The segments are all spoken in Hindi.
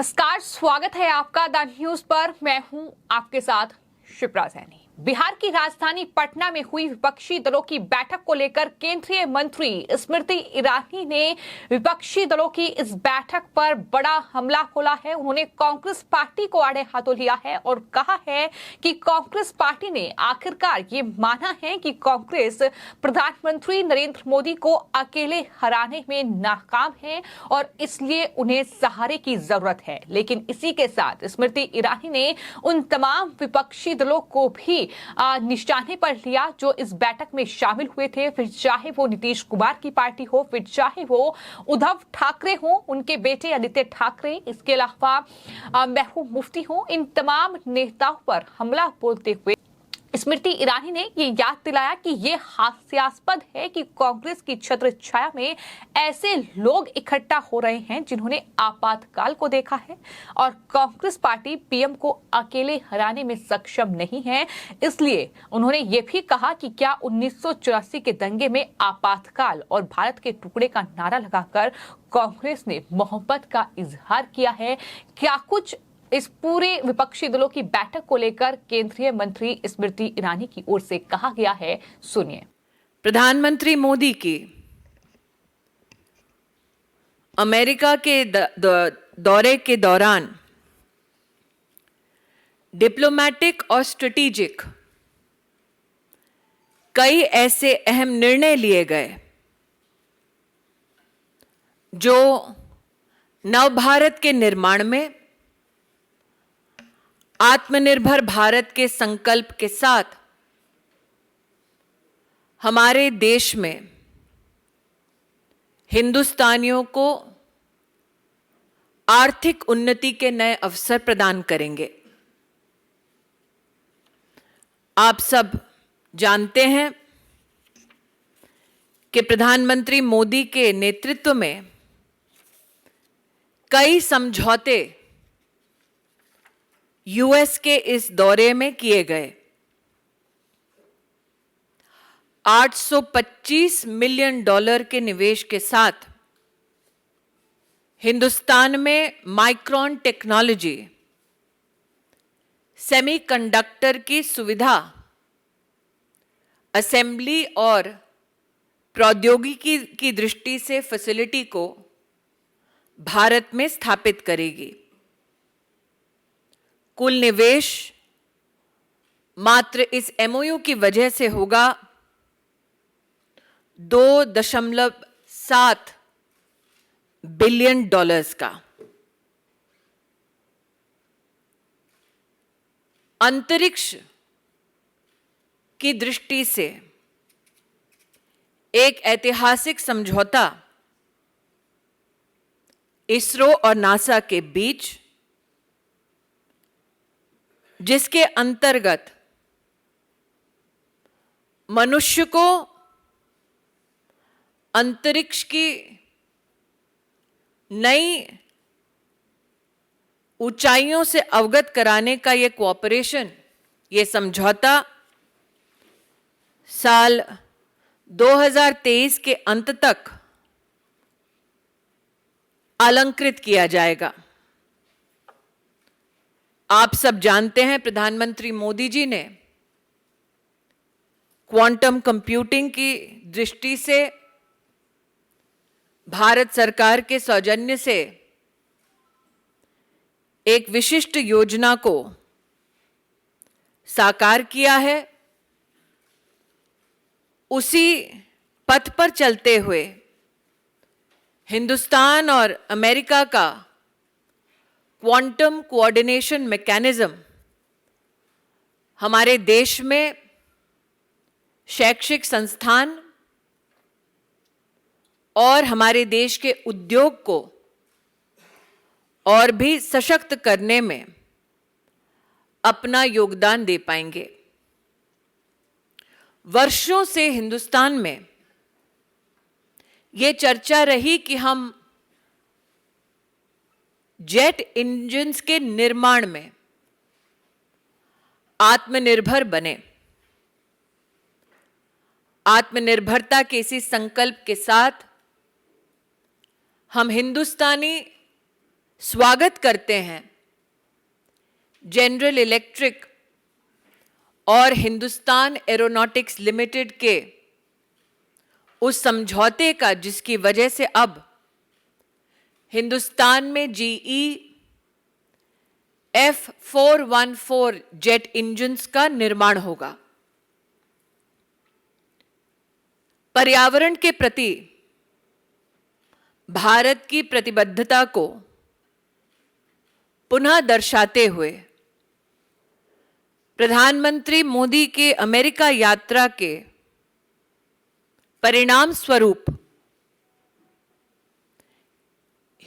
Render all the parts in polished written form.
नमस्कार, स्वागत है आपका द न्यूज पर। मैं हूं आपके साथ शिप्रा सैनी। बिहार की राजधानी पटना में हुई विपक्षी दलों की बैठक को लेकर केंद्रीय मंत्री स्मृति ईरानी ने विपक्षी दलों की इस बैठक पर बड़ा हमला खोला है। उन्होंने कांग्रेस पार्टी को आड़े हाथों लिया है और कहा है कि कांग्रेस पार्टी ने आखिरकार ये माना है कि कांग्रेस प्रधानमंत्री नरेंद्र मोदी को अकेले हराने में नाकाम है और इसलिए उन्हें सहारे की जरूरत है। लेकिन इसी के साथ स्मृति ईरानी ने उन तमाम विपक्षी दलों को भी निशाने पर लिया जो इस बैठक में शामिल हुए थे, फिर चाहे वो नीतीश कुमार की पार्टी हो, फिर चाहे वो उद्धव ठाकरे हो, उनके बेटे आदित्य ठाकरे, इसके अलावा महबूब मुफ्ती हो। इन तमाम नेताओं पर हमला बोलते हुए स्मृति ईरानी ने ये याद दिलाया कि ये हास्यास्पद है कि कांग्रेस की छत्र छाया में ऐसे लोग इकट्ठा हो रहे हैं जिन्होंने आपातकाल को देखा है और कांग्रेस पार्टी पीएम को अकेले हराने में सक्षम नहीं है। इसलिए उन्होंने ये भी कहा कि क्या 1984 के दंगे में आपातकाल और भारत के टुकड़े का नारा लगाकर कांग्रेस ने मोहब्बत का इजहार किया है। क्या कुछ इस पूरे विपक्षी दलों की बैठक को लेकर केंद्रीय मंत्री स्मृति ईरानी की ओर से कहा गया है, सुनिए। प्रधानमंत्री मोदी की अमेरिका के दौरे के दौरान डिप्लोमेटिक और स्ट्रेटेजिक कई ऐसे अहम निर्णय लिए गए जो नवभारत के निर्माण में आत्मनिर्भर भारत के संकल्प के साथ हमारे देश में हिंदुस्तानियों को आर्थिक उन्नति के नए अवसर प्रदान करेंगे। आप सब जानते हैं कि प्रधानमंत्री मोदी के नेतृत्व में कई समझौते यूएस के इस दौरे में किए गए। 825 मिलियन डॉलर के निवेश के साथ हिंदुस्तान में माइक्रोन टेक्नोलॉजी, सेमीकंडक्टर की सुविधा, असेंबली और प्रौद्योगिकी की दृष्टि से फैसिलिटी को भारत में स्थापित करेगी। कुल निवेश मात्र इस एमओयू की वजह से होगा 2.7 बिलियन डॉलर्स का। अंतरिक्ष की दृष्टि से एक ऐतिहासिक समझौता इसरो और नासा के बीच, जिसके अंतर्गत मनुष्य को अंतरिक्ष की नई ऊंचाइयों से अवगत कराने का ये कोऑपरेशन, ये समझौता साल 2023 के अंत तक अलंकृत किया जाएगा। आप सब जानते हैं प्रधानमंत्री मोदी जी ने क्वांटम कंप्यूटिंग की दृष्टि से भारत सरकार के सौजन्य से एक विशिष्ट योजना को साकार किया है। उसी पथ पर चलते हुए हिंदुस्तान और अमेरिका का क्वांटम कोऑर्डिनेशन मैकेनिज्म हमारे देश में शैक्षिक संस्थान और हमारे देश के उद्योग को और भी सशक्त करने में अपना योगदान दे पाएंगे। वर्षों से हिंदुस्तान में ये चर्चा रही कि हम जेट इंजन्स के निर्माण में आत्मनिर्भर बने। आत्मनिर्भरता के इसी संकल्प के साथ हम हिंदुस्तानी स्वागत करते हैं जनरल इलेक्ट्रिक और हिंदुस्तान एरोनॉटिक्स लिमिटेड के उस समझौते का जिसकी वजह से अब हिंदुस्तान में जीई F414 जेट इंजन्स का निर्माण होगा। पर्यावरण के प्रति भारत की प्रतिबद्धता को पुनः दर्शाते हुए प्रधानमंत्री मोदी के अमेरिका यात्रा के परिणाम स्वरूप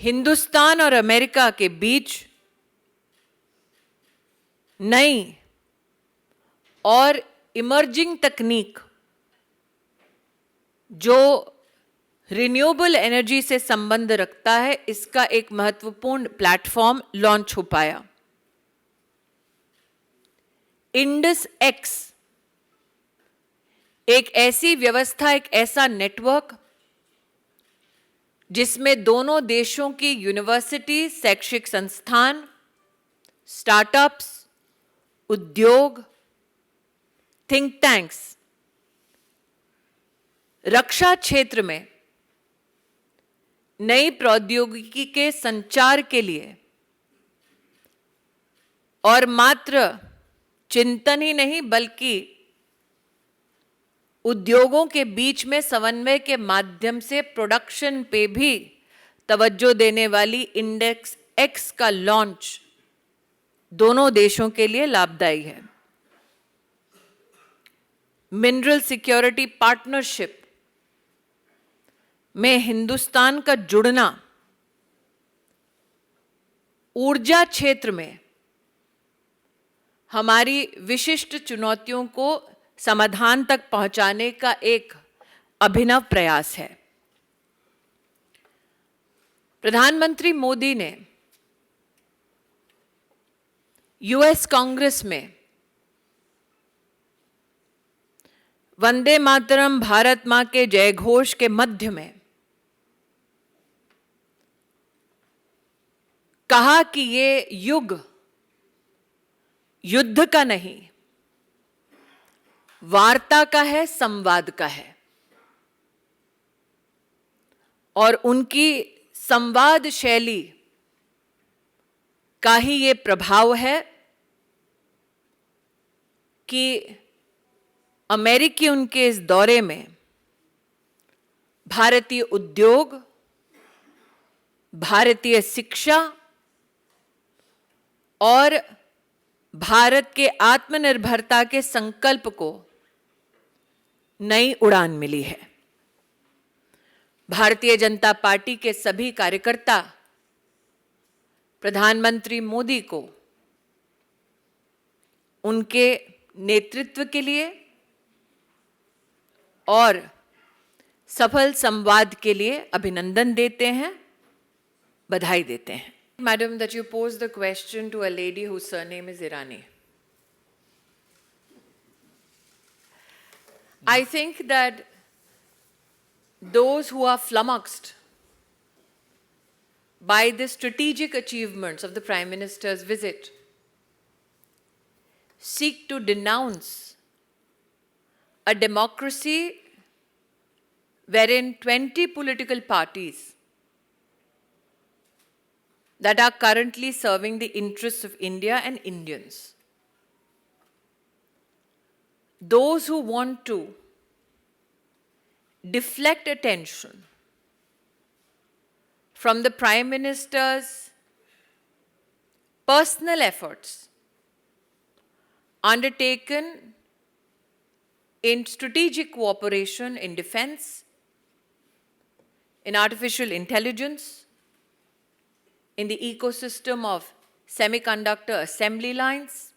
हिंदुस्तान और अमेरिका के बीच नई और इमर्जिंग तकनीक जो रिन्यूएबल एनर्जी से संबंध रखता है, इसका एक महत्वपूर्ण प्लेटफॉर्म लॉन्च हो पाया। इंडस एक्स एक ऐसी व्यवस्था, एक ऐसा नेटवर्क जिसमें दोनों देशों की यूनिवर्सिटी, शैक्षिक संस्थान, स्टार्टअप्स, उद्योग, थिंक टैंक्स, रक्षा क्षेत्र में नई प्रौद्योगिकी के संचार के लिए और मात्र चिंतन ही नहीं बल्कि उद्योगों के बीच में समन्वय के माध्यम से प्रोडक्शन पे भी तवज्जो देने वाली इंडेक्स एक्स का लॉन्च दोनों देशों के लिए लाभदायी है। मिनरल सिक्योरिटी पार्टनरशिप में हिंदुस्तान का जुड़ना ऊर्जा क्षेत्र में हमारी विशिष्ट चुनौतियों को समाधान तक पहुंचाने का एक अभिनव प्रयास है। प्रधानमंत्री मोदी ने यूएस कांग्रेस में वंदे मातरम भारत मां के जयघोष के मध्य में कहा कि ये युग युद्ध का नहीं, वार्ता का है, संवाद का है। और उनकी संवाद शैली का ही ये प्रभाव है कि अमेरिकी उनके इस दौरे में भारतीय उद्योग, भारतीय शिक्षा और भारत के आत्मनिर्भरता के संकल्प को नई उड़ान मिली है। भारतीय जनता पार्टी के सभी कार्यकर्ता प्रधानमंत्री मोदी को उनके नेतृत्व के लिए और सफल संवाद के लिए अभिनंदन देते हैं, बधाई देते हैं। Madam, that you posed the question to a lady whose surname is Irani. I think that those who are flummoxed by the strategic achievements of the Prime Minister's visit seek to denounce a democracy wherein 20 political parties that are currently serving the interests of India and Indians. Those who want to deflect attention from the Prime Minister's personal efforts undertaken in strategic cooperation in defense, in artificial intelligence, in the ecosystem of semiconductor assembly lines,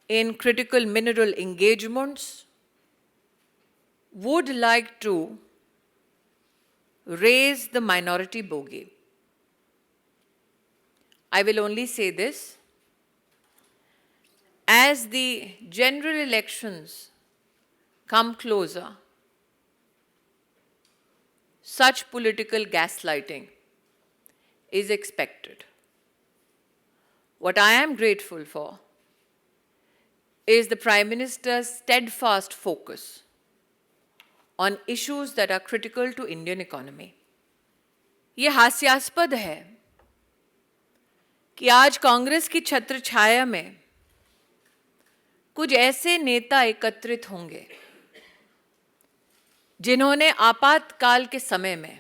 in critical mineral engagements, would like to raise the minority bogey. I will only say this: as the general elections come closer, such political gaslighting is expected. What I am grateful for is the Prime Minister's steadfast focus on issues that are critical to Indian economy. ये हास्यास्पद है कि आज कांग्रेस की छत्र छाया में कुछ ऐसे नेता एकत्रित होंगे जिन्होंने आपातकाल के समय में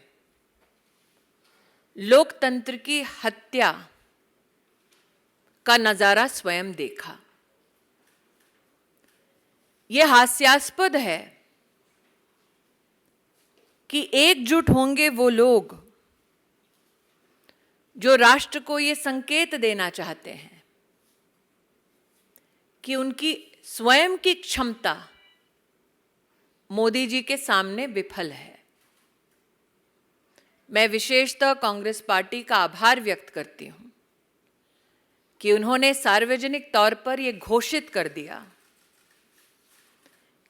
लोकतंत्र की हत्या का नजारा स्वयं देखा। यह हास्यास्पद है कि एकजुट होंगे वो लोग जो राष्ट्र को ये संकेत देना चाहते हैं कि उनकी स्वयं की क्षमता मोदी जी के सामने विफल है। मैं विशेषतः कांग्रेस पार्टी का आभार व्यक्त करती हूं कि उन्होंने सार्वजनिक तौर पर यह घोषित कर दिया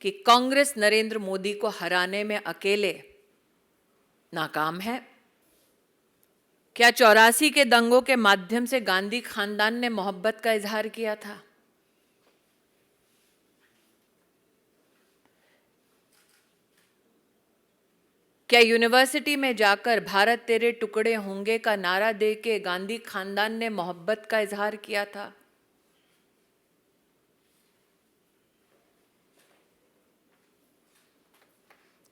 कि कांग्रेस नरेंद्र मोदी को हराने में अकेले नाकाम है। क्या 84 के दंगों के माध्यम से गांधी खानदान ने मोहब्बत का इजहार किया था? क्या यूनिवर्सिटी में जाकर भारत तेरे टुकड़े होंगे का नारा देके गांधी खानदान ने मोहब्बत का इजहार किया था?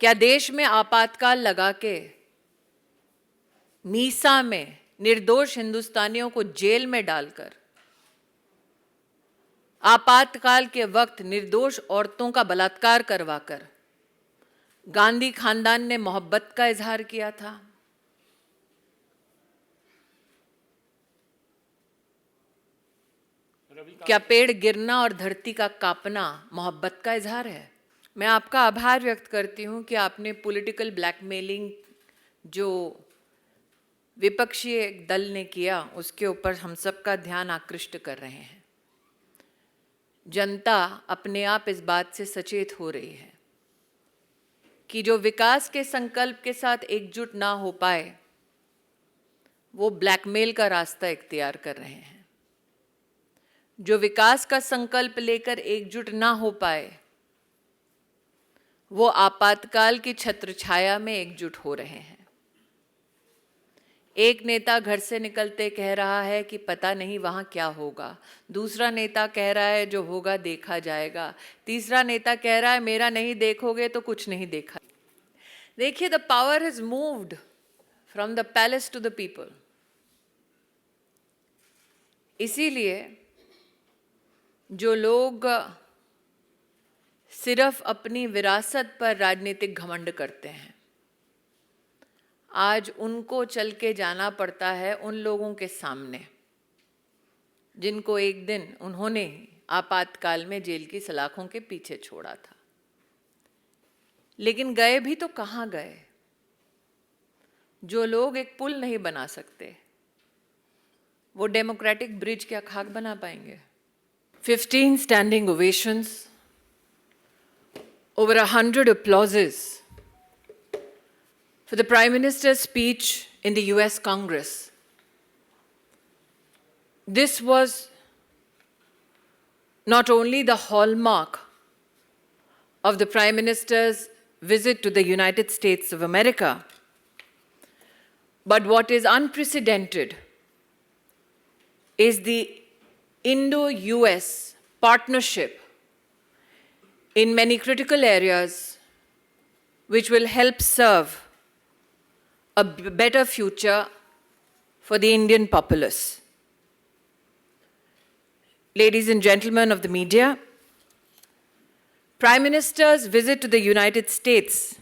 क्या देश में आपातकाल लगा के मीसा में निर्दोष हिंदुस्तानियों को जेल में डालकर आपातकाल के वक्त निर्दोष औरतों का बलात्कार करवाकर गांधी खानदान ने मोहब्बत का इजहार किया था? क्या पेड़ गिरना और धरती का कांपना मोहब्बत का इजहार है? मैं आपका आभार व्यक्त करती हूं कि आपने पॉलिटिकल ब्लैकमेलिंग जो विपक्षी दल ने किया उसके ऊपर हम सबका ध्यान आकृष्ट कर रहे हैं। जनता अपने आप इस बात से सचेत हो रही है कि जो विकास के संकल्प के साथ एकजुट ना हो पाए वो ब्लैकमेल का रास्ता इख्तियार कर रहे हैं। जो विकास का संकल्प लेकर एकजुट ना हो पाए वो आपातकाल की छत्रछाया में एकजुट हो रहे हैं। एक नेता घर से निकलते कह रहा है कि पता नहीं वहां क्या होगा, दूसरा नेता कह रहा है जो होगा देखा जाएगा, तीसरा नेता कह रहा है मेरा नहीं देखोगे तो कुछ नहीं देखा। देखिए, the power has moved from the palace to the people. इसीलिए जो लोग सिर्फ अपनी विरासत पर राजनीतिक घमंड करते हैं आज उनको चल के जाना पड़ता है उन लोगों के सामने जिनको एक दिन उन्होंने आपातकाल में जेल की सलाखों के पीछे छोड़ा था। लेकिन गए भी तो कहाँ गए? जो लोग एक पुल नहीं बना सकते वो डेमोक्रेटिक ब्रिज क्या खाक बना पाएंगे? 15 standing ovations, over 100 applauses for the Prime Minister's speech in the US Congress. This was not only the hallmark of the Prime Minister's visit to the United States of America, but what is unprecedented is the Indo-US partnership in many critical areas which will help serve a better future for the Indian populace. Ladies and gentlemen of the media, Prime Minister's visit to the United States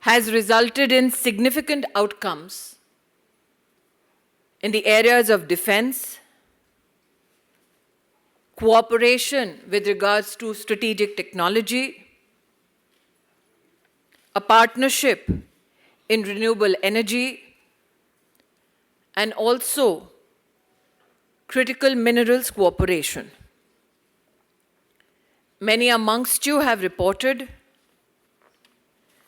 has resulted in significant outcomes in the areas of defense, cooperation with regards to strategic technology, a partnership in renewable energy, and also critical minerals cooperation. Many amongst you have reported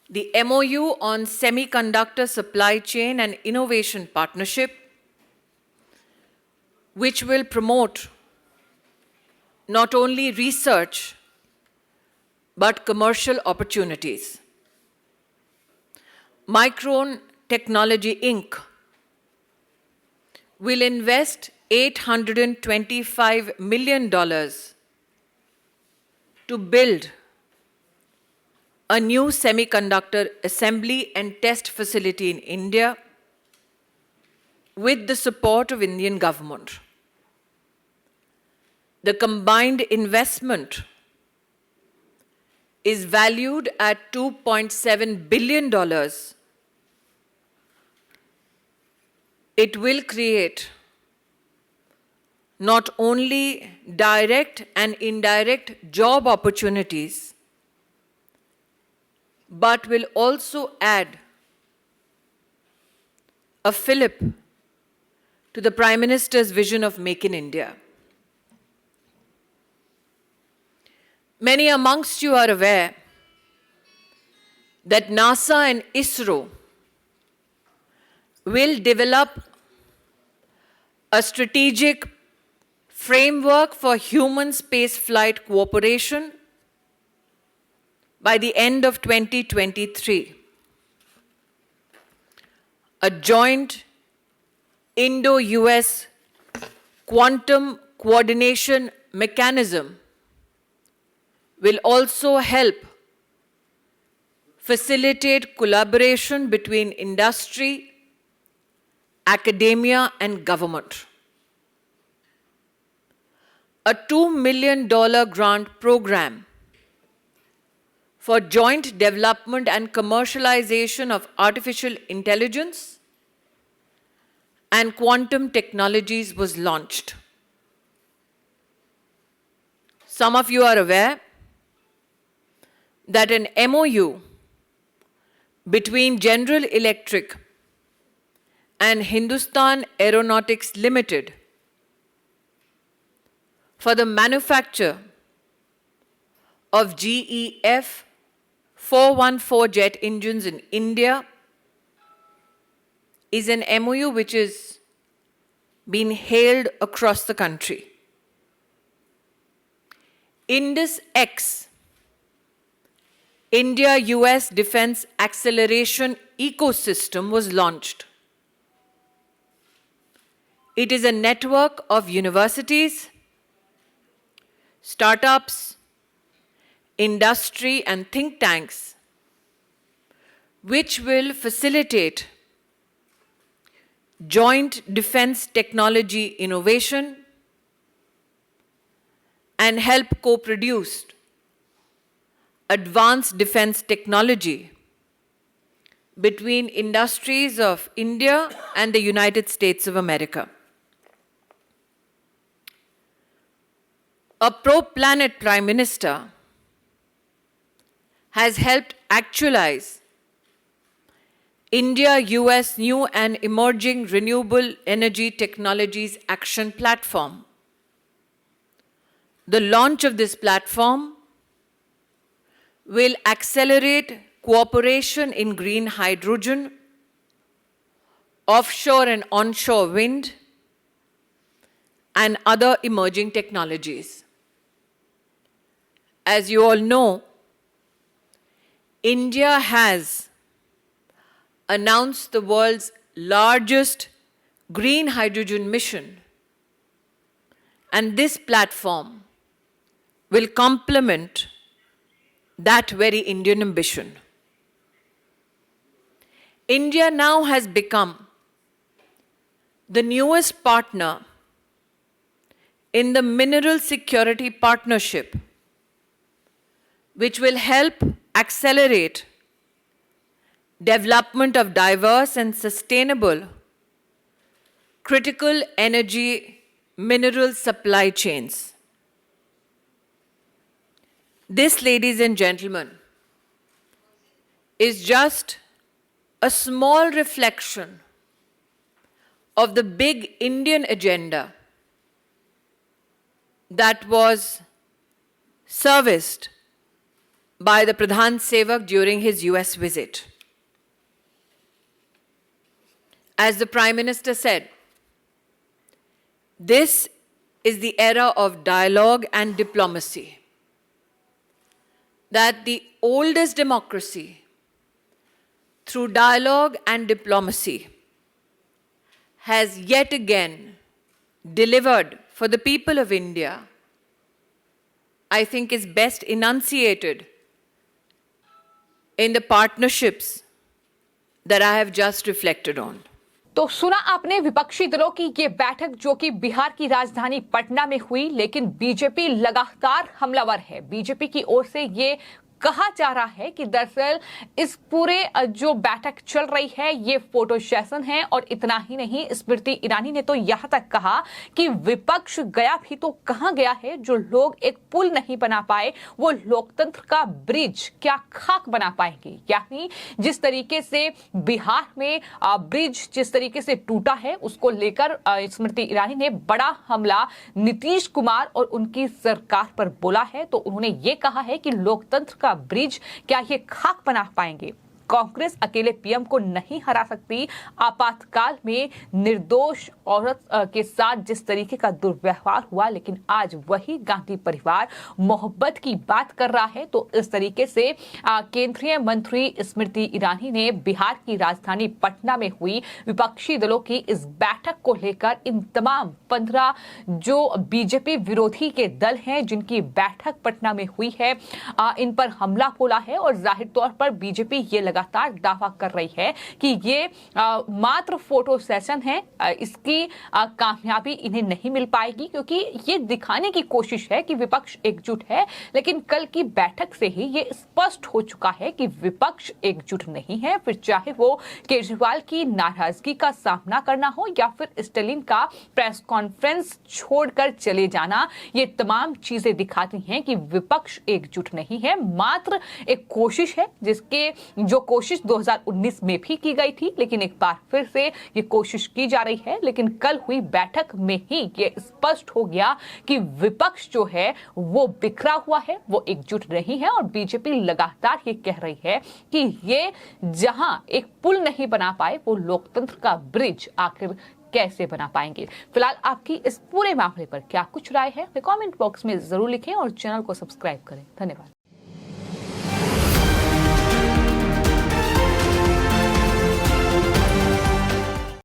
the MOU on Semiconductor Supply Chain and Innovation Partnership, which will promote not only research but commercial opportunities. Micron Technology Inc. will invest $825 million to build a new semiconductor assembly and test facility in India with the support of Indian government. The combined investment is valued at $2.7 billion. It will create not only direct and indirect job opportunities, but will also add a fillip to the Prime Minister's vision of Make in India. Many amongst you are aware that NASA and ISRO will develop a strategic framework for human spaceflight cooperation by the end of 2023. A joint Indo-US quantum coordination mechanism will also help facilitate collaboration between industry, academia, and government. A $2 million grant program for joint development and commercialization of artificial intelligence and quantum technologies was launched. Some of you are aware that an MOU between General Electric and Hindustan Aeronautics Limited for the manufacture of GEF 414 jet engines in India is an MOU which is being hailed across the country. IndusX, India-US Defense Acceleration Ecosystem, was launched. It is a network of universities, startups, industry, and think tanks which will facilitate joint defense technology innovation and help co-produce advanced defense technology between industries of India and the United States of America. A pro-planet Prime Minister has helped actualize India-US New and Emerging Renewable Energy Technologies Action Platform. The launch of this platform will accelerate cooperation in green hydrogen, offshore and onshore wind, and other emerging technologies. As you all know, India has announced the world's largest green hydrogen mission, and this platform will complement that very Indian ambition. India now has become the newest partner in the Mineral Security Partnership, which will help accelerate development of diverse and sustainable critical energy mineral supply chains. This, ladies and gentlemen, is just a small reflection of the big Indian agenda that was serviced by the Pradhan Sevak during his US visit. As the Prime Minister said, this is the era of dialogue and diplomacy. That the oldest democracy, through dialogue and diplomacy, has yet again delivered for the people of India, I think is best enunciated in the partnerships that I have just reflected on. तो सुना आपने विपक्षी दलों की ये बैठक जो कि बिहार की राजधानी पटना में हुई, लेकिन बीजेपी लगातार हमलावर है। बीजेपी की ओर से ये कहा जा रहा है कि दरअसल इस पूरे जो बैठक चल रही है ये फोटो सेशन है, और इतना ही नहीं, स्मृति ईरानी ने तो यहां तक कहा कि विपक्ष गया भी तो कहां गया है, जो लोग एक पुल नहीं बना पाए वो लोकतंत्र का ब्रिज क्या खाक बना पाएंगे। यानी जिस तरीके से बिहार में ब्रिज जिस तरीके से टूटा है उसको लेकर स्मृति ईरानी ने बड़ा हमला नीतीश कुमार और उनकी सरकार पर बोला है। तो उन्होंने ये कहा है कि लोकतंत्र का ब्रिज क्या ये खाक बना पाएंगे। कांग्रेस अकेले पीएम को नहीं हरा सकती। आपातकाल में निर्दोष औरत के साथ जिस तरीके का दुर्व्यवहार हुआ, लेकिन आज वही गांधी परिवार मोहब्बत की बात कर रहा है। तो इस तरीके से केंद्रीय मंत्री स्मृति ईरानी ने बिहार की राजधानी पटना में हुई विपक्षी दलों की इस बैठक को लेकर इन तमाम 15 जो बीजेपी विरोधी के दल हैं जिनकी बैठक पटना में हुई है, इन पर हमला बोला है। और जाहिर तौर पर बीजेपी ये लगातार दावा कर रही है कि ये मात्र फोटो सेशन है, इसकी कामयाबी इन्हें नहीं मिल पाएगी, क्योंकि ये दिखाने की कोशिश है कि विपक्ष एकजुट है। लेकिन कल की बैठक से ही ये स्पष्ट हो चुका है कि विपक्ष एकजुट नहीं है, फिर चाहे वो केजरीवाल की नाराजगी का सामना करना हो या फिर स्टालिन का प्रेस कॉन्फ्रेंस छोड़कर चले जाना। ये तमाम चीजें दिखाती हैं कि विपक्ष एकजुट नहीं है, मात्र एक कोशिश है, जिसके जो कोशिश 2019 में भी की गई थी, लेकिन एक बार फिर से ये कोशिश की जा रही है। लेकिन कल हुई बैठक में ही ये स्पष्ट हो गया कि विपक्ष जो है वो बिखरा हुआ है, वो एकजुट नहीं है। और बीजेपी लगातार ये कह रही है कि ये जहां एक पुल नहीं बना पाए वो लोकतंत्र का ब्रिज आखिर कैसे बना पाएंगे। फिलहाल आपकी इस पूरे मामले पर क्या कुछ राय है, कमेंट बॉक्स में जरूर लिखें और चैनल को सब्सक्राइब करें। धन्यवाद।